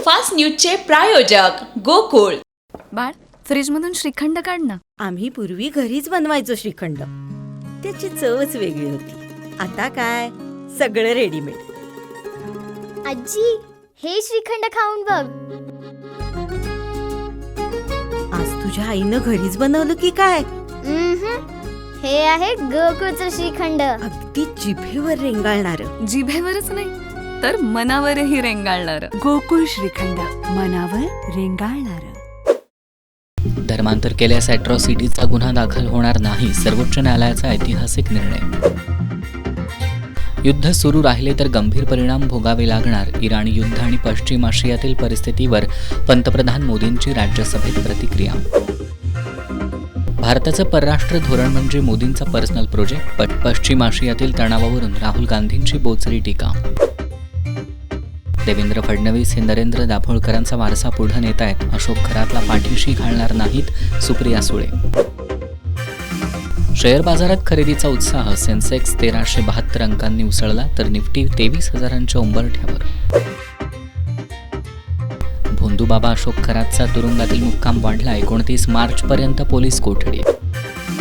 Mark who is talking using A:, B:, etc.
A: Superfast न्यूजचे प्रायोजक गोकुळ.
B: बाळ, फ्रीजमधून श्रीखंड काढ ना.
C: आम्ही पूर्वी घरीच बनवायचो श्रीखंड. त्याची चवच वेगळी होती. आता काय सगळं रेडीमेड.
D: आजी, हे श्रीखंड खाऊन बघ.
C: आज तुझ्या आईनं घरीच बनवलं की काय?
D: हे आहे गोकुळचं श्रीखंड.
C: अगदी जिभेवर रेंगाळणार.
B: जिभेवरच नाही तर मनावरही रेंगाळणार.
E: गोकुळ श्रीखंड, मनावर रेंगाळणार.
F: धर्मांतर केल्यास अॅट्रॉसिटीचा गुन्हा दाखल होणार नाही, सर्वोच्च न्यायालयाचा ऐतिहासिक निर्णय. युद्ध सुरू राहिले तर गंभीर परिणाम भोगावे लागणार. इराणी युद्ध आणि पश्चिम आशियातील परिस्थितीवर पंतप्रधान मोदींची राज्यसभेत प्रतिक्रिया. भारताचं परराष्ट्र धोरण म्हणजे मोदींचा पर्सनल प्रोजेक्ट. पश्चिम आशियातील तणावावरून राहुल गांधींची बोचरी टीका. देवेंद्र फडणवीस हे नरेंद्र दाभोळकरांचा वारसा पुढे नेत आहेत. अशोक खरातला पाठीशी घालणार नाहीत, सुप्रिया सुळे. शेअर बाजारात खरेदीचा उत्साह. सेन्सेक्स 1372 अंकांनी उसळला तर निफ्टी 23,000च्या उंबरठ्यावर. भोंदूबाबा अशोक खरातचा तुरुंगातील मुक्काम वाढला. 29 मार्चपर्यंत पोलीस कोठडी.